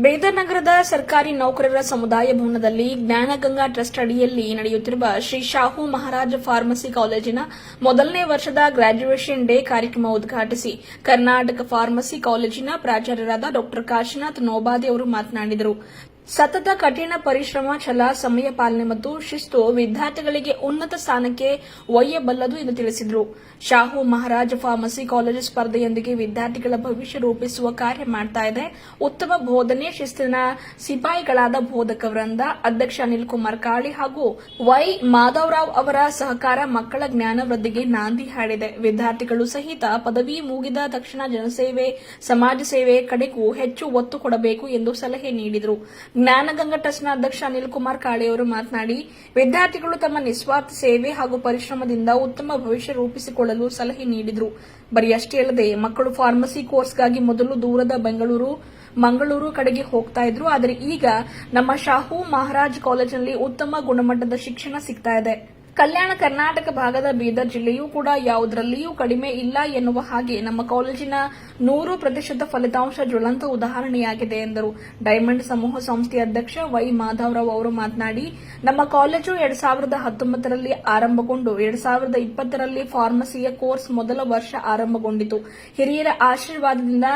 ಬೀದರ್ ನಗರದ ಸರ್ಕಾರಿ ನೌಕರರ ಸಮುದಾಯ ಭವನದಲ್ಲಿ ಜ್ಞಾನಗಂಗಾ ಟ್ರಸ್ಟ್ ಅಡಿಯಲ್ಲಿ ನಡೆಯುತ್ತಿರುವ ಶ್ರೀ ಶಾಹು ಮಹಾರಾಜ ಫಾರ್ಮಸಿ ಕಾಲೇಜಿನ ಮೊದಲನೇ ವರ್ಷದ ಗ್ರಾಜ್ಯುಯೇಷನ್ ಡೇ ಕಾರ್ಯಕ್ರಮ ಉದ್ಘಾಟಿಸಿ ಕರ್ನಾಟಕ ಫಾರ್ಮಸಿ ಕಾಲೇಜಿನ ಪ್ರಾಚಾರ್ಯರಾದ ಡಾ ಕಾಶಿನಾಥ್ ನೋಬಾದಿ ಅವರು ಮಾತನಾಡಿದರು. ಸತತ ಕಠಿಣ ಪರಿಶ್ರಮ, ಛಲ, ಸಮಯ ಪಾಲನೆ ಮತ್ತು ಶಿಸ್ತು ವಿದ್ಯಾರ್ಥಿಗಳಿಗೆ ಉನ್ನತ ಸ್ಥಾನಕ್ಕೆ ಒಯ್ಯಬಲ್ಲದು ಎಂದು ತಿಳಿಸಿದರು. ಶಾಹು ಮಹಾರಾಜ ಫಾರ್ಮಸಿ ಕಾಲೇಜು ಸ್ಪರ್ಧೆಯೊಂದಿಗೆ ವಿದ್ಯಾರ್ಥಿಗಳ ಭವಿಷ್ಯ ರೂಪಿಸುವ ಕಾರ್ಯ ಮಾಡ್ತಾ ಇದೆ. ಉತ್ತಮ ಬೋಧನೆ, ಶಿಸ್ತಿನ ಸಿಪಾಯಿಗಳಾದ ಬೋಧಕ ವೃಂದ, ಅಧ್ಯಕ್ಷ ಅನಿಲ್ ಕುಮಾರ್ ಕಾಳಿ ಹಾಗೂ ವೈ ಮಾಧವರಾವ್ ಅವರ ಸಹಕಾರ ಮಕ್ಕಳ ಜ್ಞಾನ ವೃದ್ಧಿಗೆ ನಾಂದಿ ಹಾಡಿದೆ. ವಿದ್ಯಾರ್ಥಿಗಳು ಸಹಿತ ಪದವಿ ಮುಗಿದ ತಕ್ಷಣ ಜನಸೇವೆ, ಸಮಾಜ ಸೇವೆ ಕಡೆಗೂ ಹೆಚ್ಚು ಒತ್ತು ಕೊಡಬೇಕು ಎಂದು ಸಲಹೆ ನೀಡಿದರು. ಜ್ಞಾನಗಂಗಾ ಟ್ರಸ್ಟ್ನ ಅಧ್ಯಕ್ಷ ಅನಿಲ್ ಕುಮಾರ್ ಕಾಳೆ ಅವರು ಮಾತನಾಡಿ, ವಿದ್ಯಾರ್ಥಿಗಳು ತಮ್ಮ ನಿಸ್ವಾರ್ಥ ಸೇವೆ ಹಾಗೂ ಪರಿಶ್ರಮದಿಂದ ಉತ್ತಮ ಭವಿಷ್ಯ ರೂಪಿಸಿಕೊಳ್ಳಲು ಸಲಹೆ ನೀಡಿದರು. ಬರೀ ಅಷ್ಟೇ ಅಲ್ಲದೆ ಮಕ್ಕಳು ಫಾರ್ಮಸಿ ಕೋರ್ಸ್ಗಾಗಿ ಮೊದಲು ದೂರದ ಮಂಗಳೂರು ಕಡೆಗೆ ಹೋಗ್ತಾ ಇದ್ರು. ಆದರೆ ಈಗ ನಮ್ಮ ಶಾಹು ಮಹಾರಾಜ್ ಕಾಲೇಜಿನಲ್ಲಿ ಉತ್ತಮ ಗುಣಮಟ್ಟದ ಶಿಕ್ಷಣ ಸಿಗ್ತಾ ಇದೆ. ಕಲ್ಯಾಣ ಕರ್ನಾಟಕ ಭಾಗದ ಬೀದರ್ ಜಿಲ್ಲೆಯೂ ಕೂಡ ಯಾವುದರಲ್ಲಿಯೂ ಕಡಿಮೆ ಇಲ್ಲ ಎನ್ನುವ ಹಾಗೆ ನಮ್ಮ ಕಾಲೇಜಿನ 100% ಫಲಿತಾಂಶ ಜ್ವಲಂತ ಉದಾಹರಣೆಯಾಗಿದೆ ಎಂದರು. ಡೈಮಂಡ್ ಸಮೂಹ ಸಂಸ್ಥೆಯ ಅಧ್ಯಕ್ಷ ವೈ ಮಾಧವರಾವ್ ಅವರು ಮಾತನಾಡಿ, ನಮ್ಮ ಕಾಲೇಜು 2019ರಲ್ಲಿ ಆರಂಭಗೊಂಡು 2020ರಲ್ಲಿ ಫಾರ್ಮಸಿಯ ಕೋರ್ಸ್ ಮೊದಲ ವರ್ಷ ಆರಂಭಗೊಂಡಿತು. ಹಿರಿಯರ ಆಶೀರ್ವಾದದಿಂದ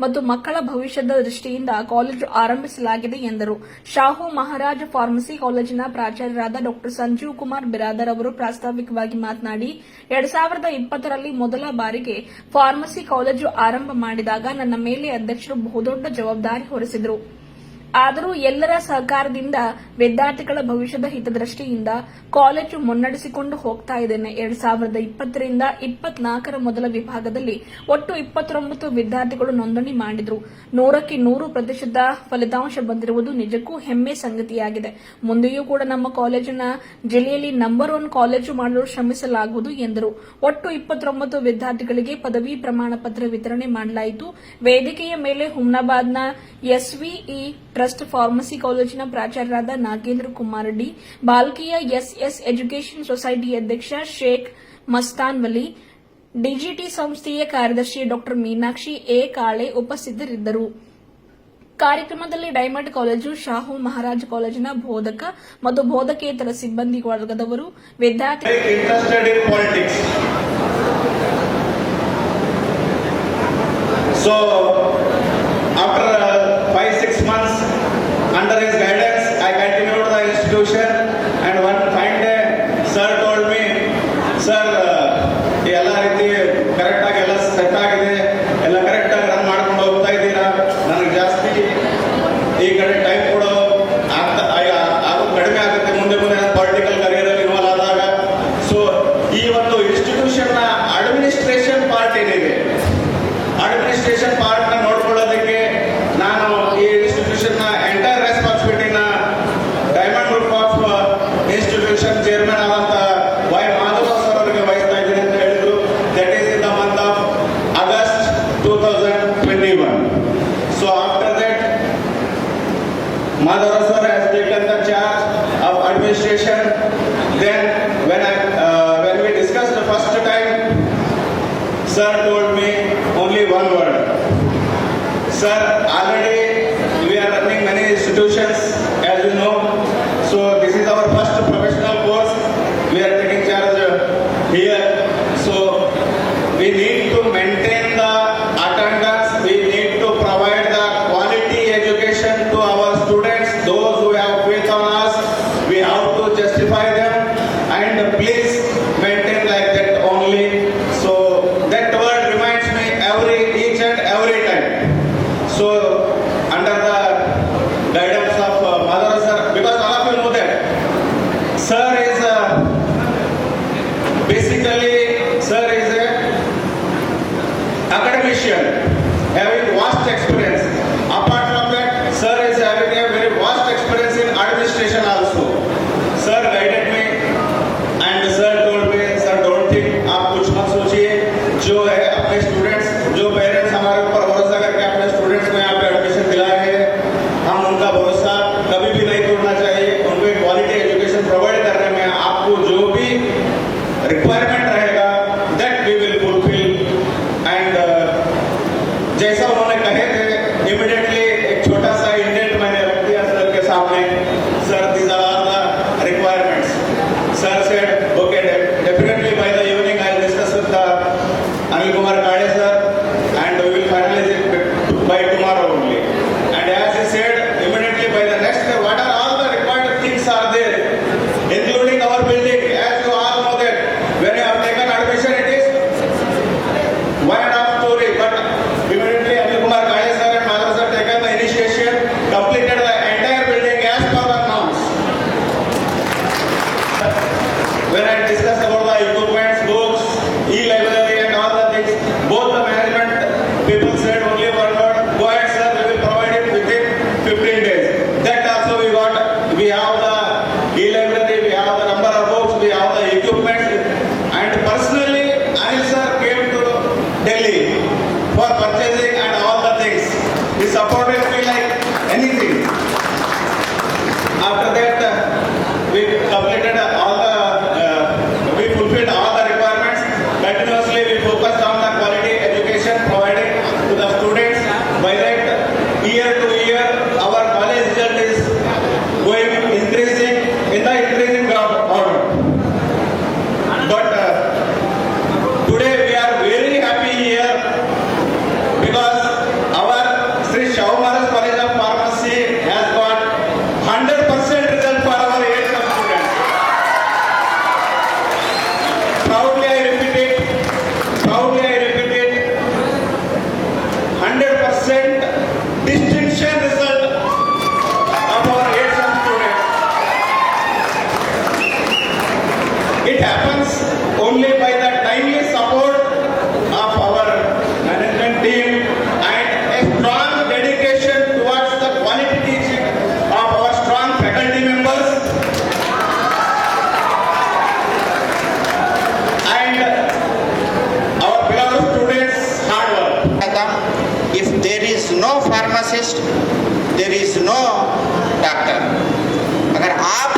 ಮತ್ತು ಮಕ್ಕಳ ಭವಿಷ್ಯದ ದೃಷ್ಟಿಯಿಂದ ಕಾಲೇಜು ಆರಂಭಿಸಲಾಗಿದೆ ಎಂದರು. ಶಾಹು ಮಹಾರಾಜ ಫಾರ್ಮಸಿ ಕಾಲೇಜಿನ ಪ್ರಾಚಾರ್ಯರಾದ ಡಾ ಸಂಜೀವ್ ಕುಮಾರ್ ಬಿರಾದರ್ ಅವರು ಪ್ರಾಸ್ತಾವಿಕವಾಗಿ ಮಾತನಾಡಿ, 2020ರಲ್ಲಿ ಮೊದಲ ಬಾರಿಗೆ ಫಾರ್ಮಸಿ ಕಾಲೇಜು ಆರಂಭ ಮಾಡಿದಾಗ ನನ್ನ ಮೇಲೆ ಅಧ್ಯಕ್ಷರು ಬಹುದೊಡ್ಡ ಜವಾಬ್ದಾರಿ ಹೊರಿಸಿದರು. ಆದರೂ ಎಲ್ಲರ ಸಹಕಾರದಿಂದ ವಿದ್ಯಾರ್ಥಿಗಳ ಭವಿಷ್ಯದ ಹಿತದೃಷ್ಟಿಯಿಂದ ಕಾಲೇಜು ಮುನ್ನಡೆಸಿಕೊಂಡು ಹೋಗ್ತಾ ಇದ್ದೇನೆ. 2020ರಿಂದ 2024ರ ಮೊದಲ ವಿಭಾಗದಲ್ಲಿ ಒಟ್ಟು 29 ವಿದ್ಯಾರ್ಥಿಗಳು ನೋಂದಣಿ ಮಾಡಿದ್ರು. 100ಕ್ಕೆ 100% ಫಲಿತಾಂಶ ಬಂದಿರುವುದು ನಿಜಕ್ಕೂ ಹೆಮ್ಮೆ ಸಂಗತಿಯಾಗಿದೆ. ಮುಂದೆಯೂ ಕೂಡ ನಮ್ಮ ಕಾಲೇಜಿನ ಜಿಲ್ಲೆಯಲ್ಲಿ ನಂಬರ್ 1 ಕಾಲೇಜು ಮಾಡಲು ಶ್ರಮಿಸಲಾಗುವುದು ಎಂದರು. ಒಟ್ಟು 29 ವಿದ್ಯಾರ್ಥಿಗಳಿಗೆ ಪದವಿ ಪ್ರಮಾಣ ಪತ್ರ ವಿತರಣೆ ಮಾಡಲಾಯಿತು. ವೇದಿಕೆಯ ಮೇಲೆ ಹುಮ್ನಾಬಾದ್ನ ಎಸ್ವಿಇ ಟ್ರಸ್ಟ್ ಫಾರ್ಮಸಿ ಕಾಲೇಜಿನ ಪ್ರಾಚಾರ್ಯರಾದ ನಾಗೇಂದ್ರ ಕುಮಾರ್ ರೆಡ್ಡಿ, ಬಾಲ್ಕಿಯ ಎಸ್ಎಸ್ ಎಜುಕೇಷನ್ ಸೊಸೈಟಿ ಅಧ್ಯಕ್ಷ ಶೇಖ್ ಮಸ್ತಾನ್ ವಲಿ, ಡಿಜಿಟಿ ಸಂಸ್ಥೆಯ ಕಾರ್ಯದರ್ಶಿ ಡಾ ಮೀನಾಕ್ಷಿ ಎ ಕಾಳೆ ಉಪಸ್ಥಿತರಿದ್ದರು. ಕಾರ್ಯಕ್ರಮದಲ್ಲಿ ಡೈಮಂಡ್ ಕಾಲೇಜು, ಶಾಹು ಮಹಾರಾಜ್ ಕಾಲೇಜಿನ ಬೋಧಕ ಮತ್ತು ಬೋಧಕೇತರ ಸಿಬ್ಬಂದಿ ವರ್ಗದವರು, Under his guidance, I continued the institution, and one fine day, sir told me, sir, ಎಲ್ಲ ರೀತಿ ಕರೆಕ್ಟ್ ಆಗಿ ಎಲ್ಲ ಸೆಟ್ ಆಗಿದೆ, ಎಲ್ಲ ಕರೆಕ್ಟ್ ಆಗಿ ರನ್ ಮಾಡ್ಕೊಂಡು ಹೋಗ್ತಾ ಇದ್ದೀರಾ, ನನಗೆ ಜಾಸ್ತಿ ಈ ಕಡೆ ಟೈಮ್ ಕೂಡ ಅದು ಕಡಿಮೆ ಆಗುತ್ತೆ ಮುಂದೆ ಪೊಲಿಟಿಕಲ್ ಕರಿಯರ್ ಅಲ್ಲಿ ಇನ್ವಾಲ್ವ್ ಆದಾಗ. ಸೊ ಈ ಒಂದು ಇನ್ಸ್ಟಿಟ್ಯೂಷನ್ ನ ಅಡ್ಮಿನಿಸ್ಟ್ರೇಷನ್ ಪಾರ್ಟ್ ಏನಿದೆ, ಅಡ್ಮಿನಿಸ್ಟ್ರೇಷನ್ ಪಾರ್ಟ್ ನ ನೋಡ್ಕೊಳ್ಳೋದಕ್ಕೆ ನಾನು ಈ ಇನ್ಸ್ಟಿಟ್ಯೂಷನ್ ನ ಎಂಟೈರ್ ರೆಸ್ಪಾನ್ಸಿಬಿಲಿಟಿನ diamond group of institution chairman ಆದಂತ ವೈ ಮಾಧವರಾವ್ ಸರ್ ಅವರಿಗೆ ವಹಿಸ್ತಾ ಇದ್ದೀನಿ ಅಂತ ಹೇಳಿದ್ರು. That is in the month of August 2021. So after that Madhavarao sir has taken the charge of administration. Then when we discussed the first time, sir told me only one word. Sir, already we are running many institutions, as you know. So this is our first professional course. We are taking charge here. So we need to maintain the attendance. We need to provide the quality education to our students. Those who have faith on us, we have to justify them. And please maintain like that only. So that word reminds me each and every time. So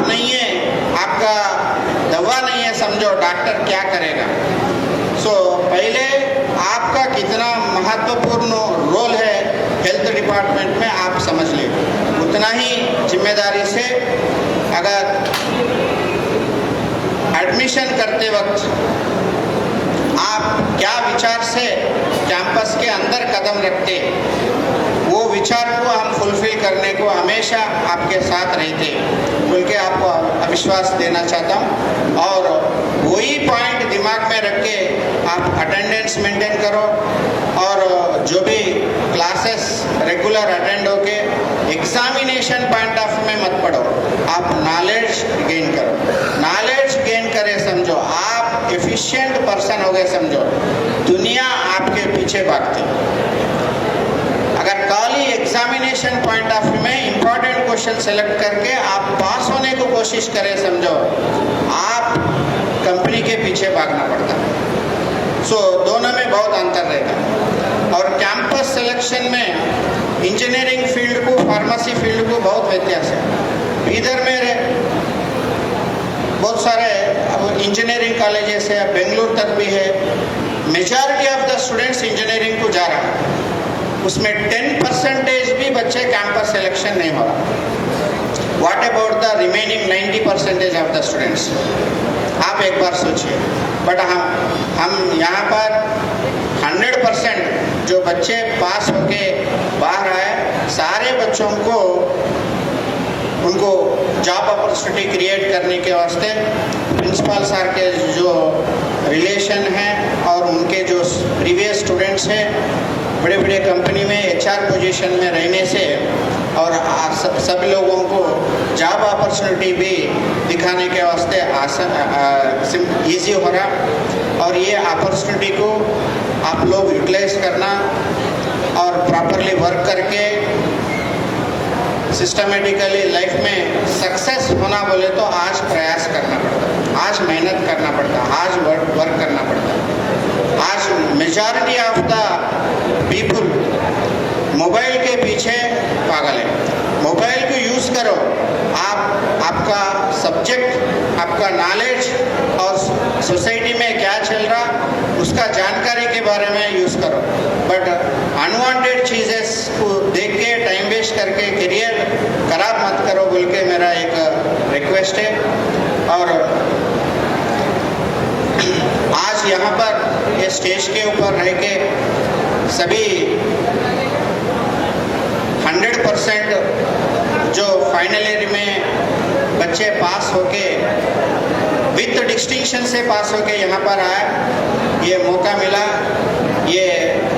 नहीं है, आपका दवा नहीं है, समझो doctor क्या करेगा। सो पहले आपका कितना महत्वपूर्ण रोल है हेल्थ डिपार्टमेंट में आप समझ ले, उतना ही जिम्मेदारी से अगर एडमिशन करते वक्त आप क्या विचार से कैंपस के अंदर कदम रखते, वो विचार को हम फुलफिल करने को हमेशा आपके साथ रहते बोल के आपको विश्वास देना चाहता हूँ। और वही पॉइंट दिमाग में रख के आप अटेंडेंस मेंटेन करो और जो भी क्लासेस रेगुलर अटेंड होके एग्जामिनेशन पॉइंट ऑफ में मत पढ़ो, आप नॉलेज गेन करो। नॉलेज गेन करे समझो आप एफिशिएंट पर्सन हो गए, समझो दुनिया आपके पीछे भागती। अगर खाली एग्जामिनेशन पॉइंट ऑफ व्यू में इंपॉर्टेंट क्वेश्चन सेलेक्ट करके आप पास होने को कोशिश करें, समझो आप कंपनी के पीछे भागना पड़ता। सो दोनों में बहुत अंतर रहेगा। और कैंपस सिलेक्शन में इंजीनियरिंग फील्ड को फार्मेसी फील्ड को बहुत व्यत्यास है। इधर मेरे बहुत सारे अब इंजीनियरिंग कॉलेजेस है, बेंगलुरु तक भी है, majority of the students engineering को जा रहा है, उसमें 10% भी बच्चे कैंपस सिलेक्शन नहीं हो रहा। What about the remaining 90% of the students, आप एक बार सोचिए। बट हम यहाँ पर 100% जो बच्चे पास होके बाहर आए, सारे बच्चों को उनको जॉब अपॉर्चुनिटी क्रिएट करने के वास्ते प्रिंसिपल सर के जो रिलेशन हैं और उनके जो प्रीवियस स्टूडेंट्स हैं बड़े बड़े कंपनी में HR पोजीशन में रहने से और सब लोगों को जॉब अपॉर्चुनिटी भी दिखाने के वास्ते ईजी हो रहा। और ये अपॉर्चुनिटी को आप लोग यूटिलाइज करना और प्रॉपरली वर्क करके सिस्टमेटिकली लाइफ में सक्सेस होना बोले तो आज प्रयास करना पड़ता, आज मेहनत करना पड़ता, आज वर्क करना पड़ता। आज majority of the people mobile के पीछे पागल है। मोबाइल को यूज़ करो, आपका सब्जेक्ट, आपका नॉलेज और सोसाइटी में क्या चल रहा उसका जानकारी के बारे में यूज़ करो। बट अनवांटेड चीज़ें को देख के टाइम वेस्ट करके करियर खराब मत करो बोल के मेरा एक रिक्वेस्ट है। और आज यहाँ पर ये स्टेज के ऊपर रह के सभी 100% जो फाइनल ईयर में बच्चे पास होके विद डिस्टिंक्शन से पास होके यहाँ पर आए, ये मौका मिला, ये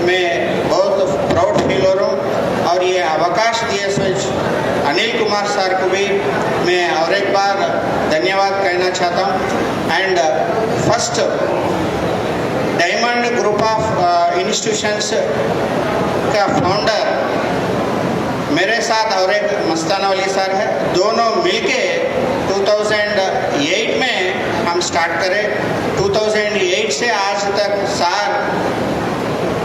मैं बहुत प्राउड फील हो रहा हूँ। और ये अवकाश दिए सोच अनिल कुमार सर को भी मैं और एक बार धन्यवाद कहना चाहता हूँ। And first diamond group of institutions का फाउंडर मेरे साथ और एक मस्ताना वाली सर है, दोनों मिलके 2008 में हम स्टार्ट करें। 2008 से आज तक सर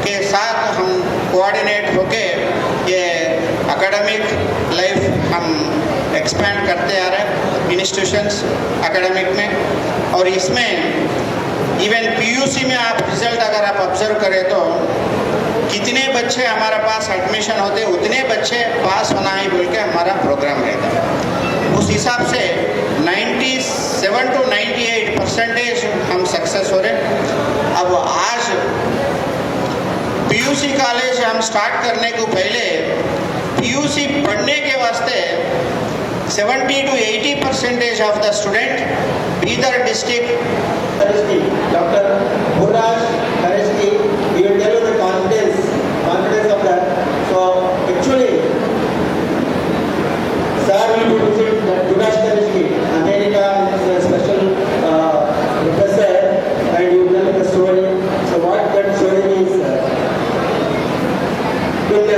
के साथ हम कोऑर्डिनेट होके ये एकेडमिक लाइफ हम एक्सपेंड करते आ रहे हैं इंस्टीट्यूशंस एकेडमिक में। और इसमें इवन PUC में आप रिजल्ट अगर आप ऑब्जर्व करें तो कितने बच्चे हमारे पास एडमिशन होते उतने बच्चे पास होना ही बोल के हमारा प्रोग्राम रहता है। उस हिसाब से 97 to 98% हम सक्सेस हो रहे। अब आज PUC कॉलेज हम स्टार्ट करने को पहले PUC पढ़ने के वास्ते 70 to 80% of the student Bidar district Dr. Bhuraj Kareshki, we will tell you the confidence of that. So actually, sir will visit Bhuraj Kareshki, America is a special professor, and you will tell the story. So what that story is, in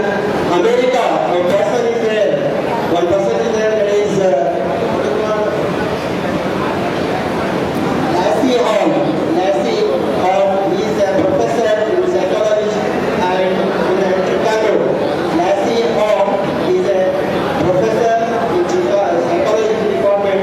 America, a person is there, one person is there that is Lassie Hall, he is a professor in psychology and in Chicago. Lassie Hall is a professor in psychology department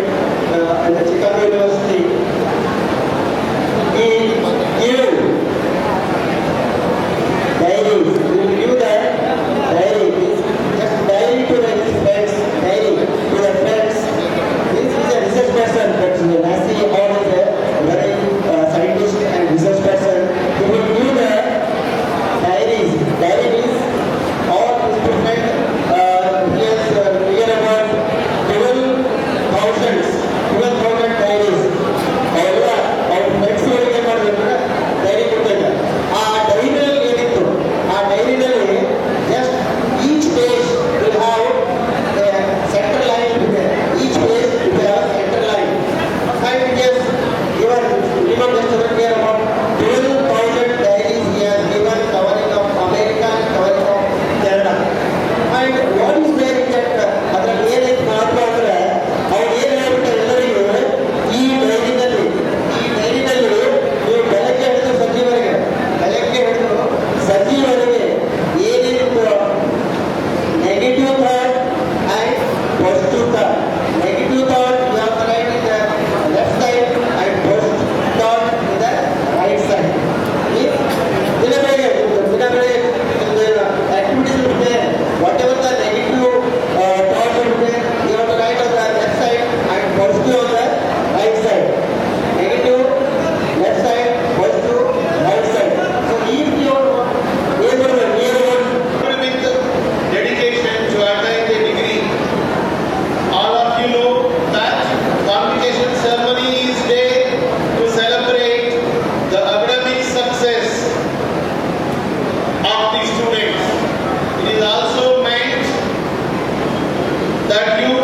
that you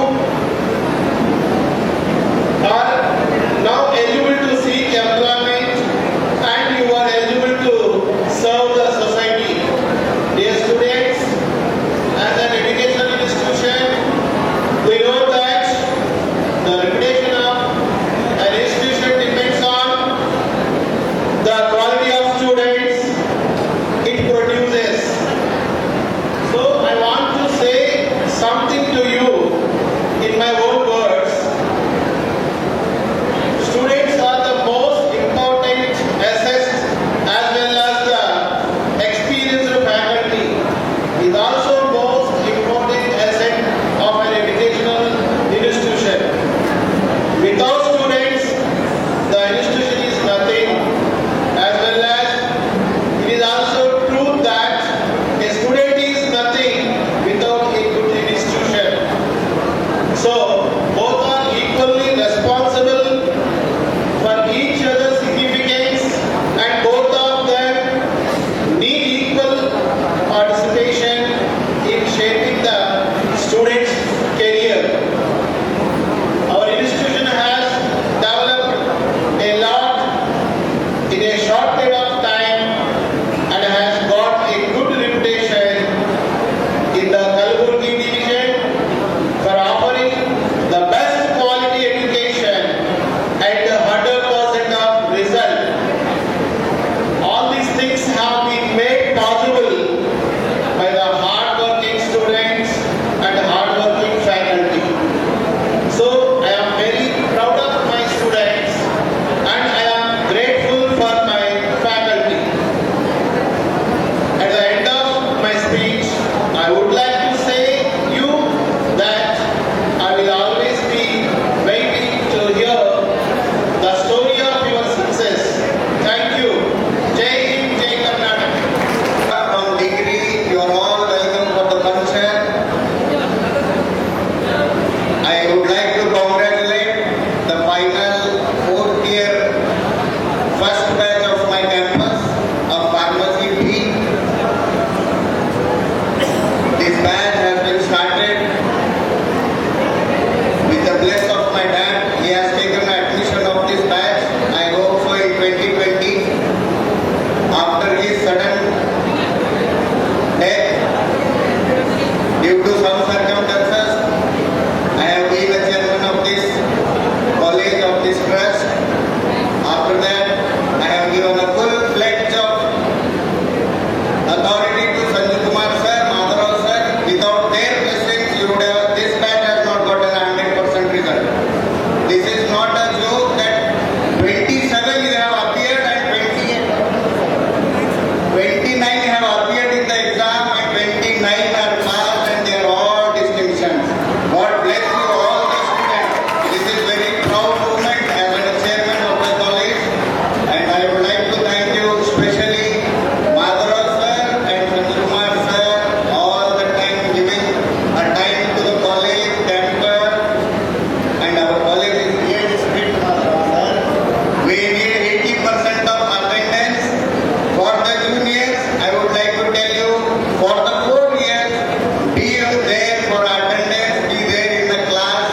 are now eligible to seek employment and you are eligible to serve the society. Dear students, as an educational institution, we know that the reputation of an institution depends on the quality of students it produces. So I want to say something to you in my own words. Students are the most important assets as well as the experienced faculty is also most important asset of an educational institution. Without students, the institution is nothing, as well as it is also true that a student is nothing without a good institution. So both are equally responsible for each other's significance and both of them need equal participation in shaping the student's career. Our institution has developed a lot in a short period of time and has got a good reputation in the Kalaburgi division for offering the best quality education at the 100% of result. All these things have been made possible by the hard-working students and hard-working faculty. So I am very proud of my students and I am grateful for my faculty. At the end of my speech, I would like to say you that I will always be waiting to hear the story of your success. Thank you. Jai Hind, Jai Karnataka. From degree, you are all welcome for the function. I would like to congratulate the final fourth year first batch of my campus of Pharmacy B. This batch has been started with the bless of my dad. He has taken admission of this batch. I hope so in 2020. After his sudden death, due to some circumstances, I have been the chairman of this college, of this trust. After that, I have given a full pledge of authority to Sanjay Kumar sir, Madhav sir. Without their blessings, you would have, this batch has not gotten a 100% result. This is not a joke that 27 you have appeared and 29 have appeared in the exam and 29 are passed and they are all distinctions. God bless you all the students. This is very proud moment as a chairman of the college and I would like to thank you especially Madhav sir and Sanjay Kumar sir all the time giving a time to the college campus and our college is really strict Madhav sir. We need 80% of attendance for the juniors. I would like to tell you for the 4 years be there for attendance, be there in the class,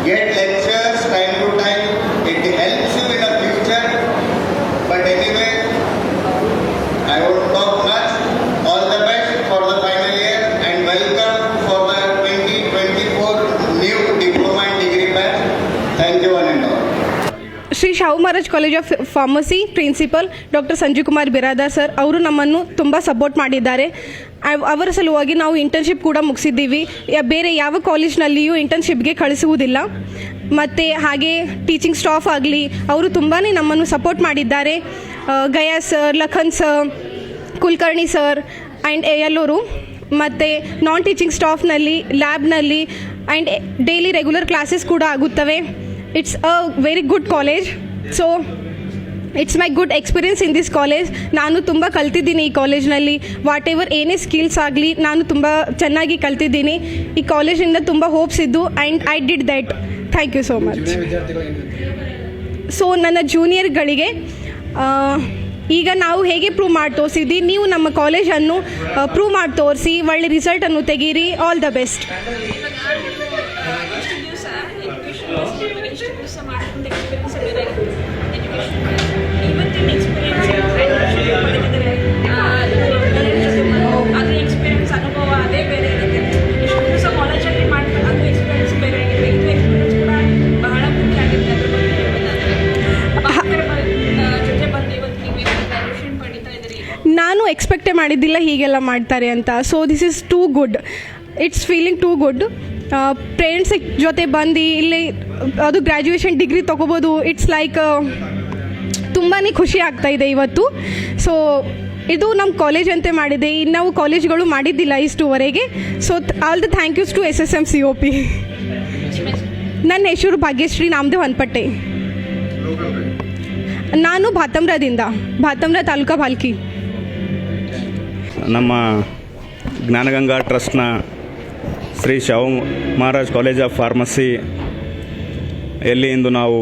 get lectures time to time. It helps you in the future. But anyway, I won't talk much. All the best for the final year and welcome for the 2024 new diploma and degree batch. Thank you one and all. Shri Shahu Maharaj college of pharmacy principal doctor Sanjay Kumar Biradar sir ಅವರು ನಮ್ಮನ್ನು ತುಂಬ support ಮಾಡಿದ್ದಾರೆ. ಅವರ ಸಲುವಾಗಿ ನಾವು internship ಕೂಡ ಮುಗಿಸಿದ್ದೀವಿ. ಬೇರೆ ಯಾವ ಕಾಲೇಜ್ನಲ್ಲಿಯೂ ಇಂಟರ್ನ್ಶಿಪ್ಗೆ ಕಳಿಸುವುದಿಲ್ಲ. ಮತ್ತು ಹಾಗೆ ಟೀಚಿಂಗ್ ಸ್ಟಾಫ್ ಆಗಲಿ ಅವರು ತುಂಬಾ ನಮ್ಮನ್ನು ಸಪೋರ್ಟ್ ಮಾಡಿದ್ದಾರೆ. Gaya sir, Lakhan sir, Kulkarni sir and ಎಲ್ಲರೂ ಮತ್ತು ನಾನ್ ಟೀಚಿಂಗ್ ಸ್ಟಾಫ್ನಲ್ಲಿ ಲ್ಯಾಬ್ನಲ್ಲಿ ಆ್ಯಂಡ್ ಡೈಲಿ ರೆಗ್ಯುಲರ್ ಕ್ಲಾಸಸ್ ಕೂಡ ಆಗುತ್ತವೆ. It's a very good college. So it's my good experience in this college. ನಾನು ತುಂಬ ಕಲ್ತಿದ್ದೀನಿ ಈ ಕಾಲೇಜ್ನಲ್ಲಿ. ವಾಟ್ ಎವರ್ ಏನೇ ಸ್ಕಿಲ್ಸ್ ಆಗಲಿ ನಾನು ತುಂಬ ಚೆನ್ನಾಗಿ ಕಲ್ತಿದ್ದೀನಿ. ಈ ಕಾಲೇಜಿಂದ ತುಂಬ ಹೋಪ್ಸ್ ಇದ್ದು and I did that. Thank you so much. So ನನ್ನ ಜೂನಿಯರ್ಗಳಿಗೆ ಈಗ ನಾವು ಹೇಗೆ ಪ್ರೂವ್ ಮಾಡಿ ತೋರಿಸಿದ್ವಿ, ನೀವು ನಮ್ಮ ಕಾಲೇಜನ್ನು ಪ್ರೂವ್ ಮಾಡಿ ತೋರಿಸಿ ಒಳ್ಳೆ ರಿಸಲ್ಟನ್ನು ತೆಗೀರಿ. All the best. ಅನುಭವ ಅದೇ ಬೇರೆ ಇರುತ್ತೆ. ಇಷ್ಟು ದಿವಸ ಕಾಲೇಜಲ್ಲಿ ಮಾಡ್ತಾರೆ, ಅದು ಎಕ್ಸ್ಪೀರಿಯನ್ಸ್ ಬೇರೆ ಆಗಿದೆ. ಇದು ಎಕ್ಸ್ಪೀರಿಯನ್ಸ್ ಕೂಡ ಬಹಳ ಮುಖ್ಯ ಆಗಿದೆ. ಅದ್ರ ಬಗ್ಗೆ ಜೊತೆ ಬಂದು ಇವತ್ತು ನೀವು ಗ್ರ್ಯಾಜುಯೇಷನ್ ಪಡಿತಾ ಇದ್ದೀರಿ. ನಾನು ಎಕ್ಸ್ಪೆಕ್ಟೇ ಮಾಡಿದ್ದಿಲ್ಲ ಹೀಗೆಲ್ಲ ಮಾಡ್ತಾರೆ ಅಂತ. So this is too good. It's feeling too good. Friends ಜೊತೆ ಬಂದು ಇಲ್ಲಿ ಅದು ಗ್ರ್ಯಾಜುಯೇಷನ್ ಡಿಗ್ರಿ ತೊಗೋಬೋದು. ಇಟ್ಸ್ ಲೈಕ್ ತುಂಬಾ ಖುಷಿ ಆಗ್ತಾ ಇದೆ ಇವತ್ತು. ಸೊ ಇದು ನಮ್ಮ ಕಾಲೇಜ್ ಅಂತೆ ಮಾಡಿದೆ. ನಾವು ಕಾಲೇಜ್ಗಳು ಮಾಡಿದ್ದಿಲ್ಲ ಇಷ್ಟುವರೆಗೆ. So all the thank yous to SSM COP. ನನ್ನ ಹೆಸರು ಭಾಗ್ಯಶ್ರೀ ನಾಮದೇವ್ ಹನ್ಪಟ್ಟೆ. ನಾನು ಭಾತಮ್ರ ತಾಲೂಕಾ ಭಾಲ್ಕಿ. ನಮ್ಮ ಜ್ಞಾನಗಂಗಾ ಟ್ರಸ್ಟ್ನ Shri Shahu Maharaj college of pharmacy ಎಲ್ಲಿ ಇಂದು ನಾವು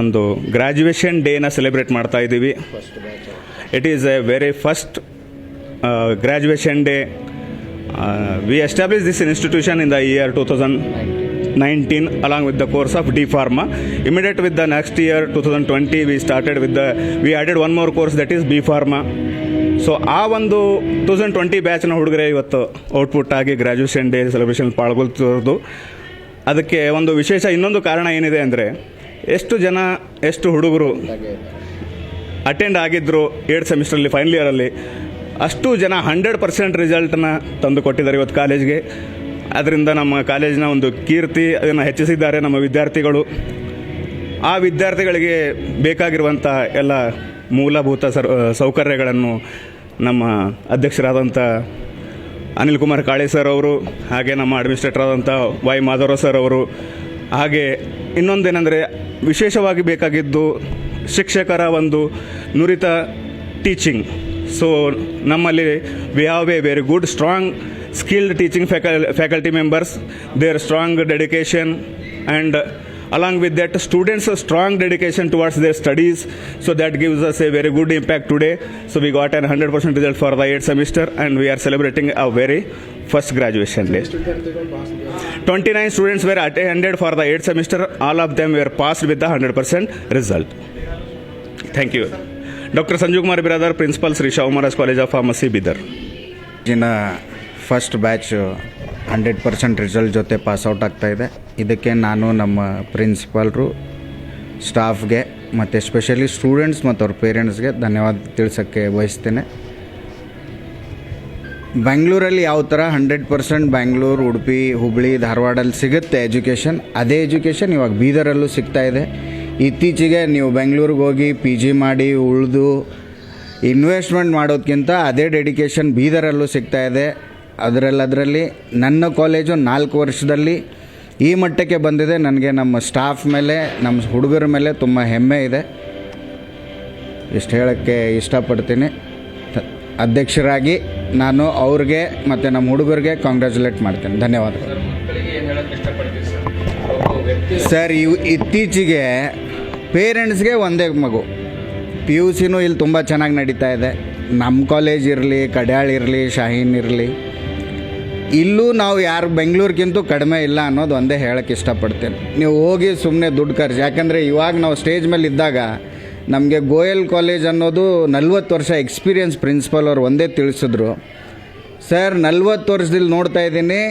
ಒಂದು ಗ್ರ್ಯಾಜುಯೇಷನ್ ಡೇನ ಸೆಲೆಬ್ರೇಟ್ ಮಾಡ್ತಾ ಇದ್ದೀವಿ. It is a very first graduation day. We establish this institution in the year 2019 along with the course of D Pharma. Immediate with the next year 2020 we added one more course, that is B Pharma. So ಆ ಒಂದು 2020 ಬ್ಯಾಚ್ನ ಹುಡುಗರೇ ಇವತ್ತು output ಆಗಿ graduation day celebration ಪಾಲ್ಗೊಳ್ತಿರೋದು. ಅದಕ್ಕೆ ಒಂದು ವಿಶೇಷ ಇನ್ನೊಂದು ಕಾರಣ ಏನಿದೆ ಅಂದರೆ, ಎಷ್ಟು ಹುಡುಗರು ಅಟೆಂಡ್ ಆಗಿದ್ದರು 8th ಸೆಮಿಸ್ಟ್ರಲ್ಲಿ ಫೈನಲ್ ಇಯರಲ್ಲಿ, ಅಷ್ಟು ಜನ 100% ರಿಸಲ್ಟನ್ನು ತಂದು ಕೊಟ್ಟಿದ್ದಾರೆ ಇವತ್ತು ಕಾಲೇಜ್ಗೆ. ಅದರಿಂದ ನಮ್ಮ ಕಾಲೇಜಿನ ಒಂದು ಕೀರ್ತಿ ಅದನ್ನು ಹೆಚ್ಚಿಸಿದ್ದಾರೆ ನಮ್ಮ ವಿದ್ಯಾರ್ಥಿಗಳು. ಆ ವಿದ್ಯಾರ್ಥಿಗಳಿಗೆ ಬೇಕಾಗಿರುವಂಥ ಎಲ್ಲ ಮೂಲಭೂತ ಸೌಕರ್ಯಗಳನ್ನು ನಮ್ಮ ಅಧ್ಯಕ್ಷರಾದಂಥ ಅನಿಲ್ ಕುಮಾರ್ ಕಾಳೆ ಸರ್ ಅವರು, ಹಾಗೆ ನಮ್ಮ ಅಡ್ಮಿನಿಸ್ಟ್ರೇಟರ್ ಆದಂಥ ವೈ ಮಾಧವರಾವ್ ಸರ್ ಅವರು, ಹಾಗೆ ಇನ್ನೊಂದೇನೆಂದರೆ ವಿಶೇಷವಾಗಿ ಬೇಕಾಗಿದ್ದು ಶಿಕ್ಷಕರ ಒಂದು ನುರಿತ ಟೀಚಿಂಗ್. ಸೊ ನಮ್ಮಲ್ಲಿ we have A very good strong skilled teaching faculty members, their strong dedication, and along with that students' strong dedication towards their studies. So that gives us a very good impact today. So we got a 100% result for the 8th semester, and we are celebrating a very first graduation day. 29 students were attended for the 8th semester. All of them were passed with the 100% result. Thank you. Dr. Sanju Kumar Biradar, Principal, Sri Shahu Maharaj College of Pharmacy, Bidar. First batch 100% result ಜೊತೆ pass out ಆಗ್ತಾಯಿದೆ. ಇದಕ್ಕೆ ನಾನು ನಮ್ಮ ಪ್ರಿನ್ಸಿಪಾಲ್ರು, ಸ್ಟಾಫ್ಗೆ ಮತ್ತು especially students ಮತ್ತು ಅವ್ರ ಪೇರೆಂಟ್ಸ್ಗೆ ಧನ್ಯವಾದ ತಿಳಿಸೋಕ್ಕೆ ಬಯಸ್ತೇನೆ. ಬೆಂಗಳೂರಲ್ಲಿ ಯಾವ ಥರ 100% ಬೆಂಗಳೂರು, ಉಡುಪಿ, ಹುಬ್ಬಳ್ಳಿ, ಧಾರವಾಡಲ್ಲಿ ಸಿಗುತ್ತೆ ಎಜುಕೇಷನ್, ಅದೇ ಎಜುಕೇಷನ್ ಇವಾಗ ಬೀದರಲ್ಲೂ ಸಿಗ್ತಾಯಿದೆ. ಇತ್ತೀಚೆಗೆ ನೀವು ಬೆಂಗಳೂರಿಗೆ ಹೋಗಿ PG ಮಾಡಿ ಉಳಿದು ಇನ್ವೆಸ್ಟ್ಮೆಂಟ್ ಮಾಡೋದಕ್ಕಿಂತ ಅದೇ ಡೆಡಿಕೇಶನ್ ಬೀದರಲ್ಲೂ ಸಿಗ್ತಾಯಿದೆ. ಅದರಲ್ಲಿ ನನ್ನ ಕಾಲೇಜು 4 ವರ್ಷದಲ್ಲಿ ಈ ಮಟ್ಟಕ್ಕೆ ಬಂದಿದೆ. ನನಗೆ ನಮ್ಮ ಸ್ಟಾಫ್ ಮೇಲೆ, ನಮ್ಮ ಹುಡುಗರ ಮೇಲೆ ತುಂಬ ಹೆಮ್ಮೆ ಇದೆ. ಇಷ್ಟು ಹೇಳೋಕ್ಕೆ ಇಷ್ಟಪಡ್ತೀನಿ. ಅಧ್ಯಕ್ಷರಾಗಿ ನಾನು ಅವ್ರಿಗೆ ಮತ್ತು ನಮ್ಮ ಹುಡುಗರಿಗೆ ಕಾಂಗ್ರ್ಯಾಚುಲೇಟ್ ಮಾಡ್ತೀನಿ. ಧನ್ಯವಾದಗಳು ಸರ್. ಇತ್ತೀಚೆಗೆ ಪೇರೆಂಟ್ಸ್ಗೆ ಒಂದೇ ಮಗು, PUCನೂ ಇಲ್ಲಿ ತುಂಬ ಚೆನ್ನಾಗಿ ನಡೀತಾ ಇದೆ. ನಮ್ಮ ಕಾಲೇಜ್ ಇರಲಿ, ಕಡ್ಯಾಳ್ ಇರಲಿ, ಶಾಹೀನ್ ಇರಲಿ, ಇಲ್ಲೂ ನಾವು ಯಾರು ಬೆಂಗಳೂರಿಗಿಂತೂ ಕಡಿಮೆ ಇಲ್ಲ ಅನ್ನೋದು ಒಂದೇ ಹೇಳೋಕ್ಕೆ ಇಷ್ಟಪಡ್ತೇನೆ. ನೀವು ಹೋಗಿ ಸುಮ್ಮನೆ ದುಡ್ಡು ಖರ್ಚು, ಯಾಕಂದರೆ ಇವಾಗ ನಾವು ಸ್ಟೇಜ್ ಮೇಲೆ ಇದ್ದಾಗ ನಮಗೆ ಗೋಯಲ್ ಕಾಲೇಜ್ ಅನ್ನೋದು 40 ವರ್ಷ ಎಕ್ಸ್ಪೀರಿಯನ್ಸ್ ಪ್ರಿನ್ಸಿಪಲ್ ಅವ್ರು ಒಂದೇ ತಿಳಿಸಿದ್ರು. ಸರ್ 40 ವರ್ಷದಲ್ಲಿ ನೋಡ್ತಾ ಇದ್ದೀನಿ,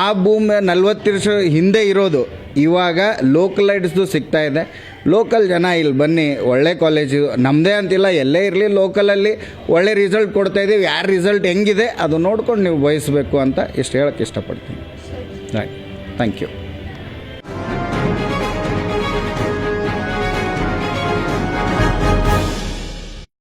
ಆ ಭೂಮಿ 40 ವರ್ಷ ಹಿಂದೆ ಇರೋದು ಇವಾಗ ಲೋಕಲೈಡ್ಸ್ದು ಸಿಗ್ತಾ ಇದೆ. ಲೋಕಲ್ ಜನ ಇಲ್ಲಿ ಬನ್ನಿ, ಒಳ್ಳೆ ಕಾಲೇಜು ನಮ್ಮದೇ ಅಂತಿಲ್ಲ, ಎಲ್ಲೇ ಇರಲಿ ಲೋಕಲಲ್ಲಿ ಒಳ್ಳೆ ರಿಸಲ್ಟ್ ಕೊಡ್ತಾಯಿದ್ದೀವಿ. ಯಾರ ರಿಸಲ್ಟ್ ಹೆಂಗಿದೆ ಅದು ನೋಡ್ಕೊಂಡು ನೀವು ಬಯಸಬೇಕು ಅಂತ ಇಷ್ಟು ಹೇಳೋಕ್ಕೆ ಇಷ್ಟಪಡ್ತೀನಿ. Thank you.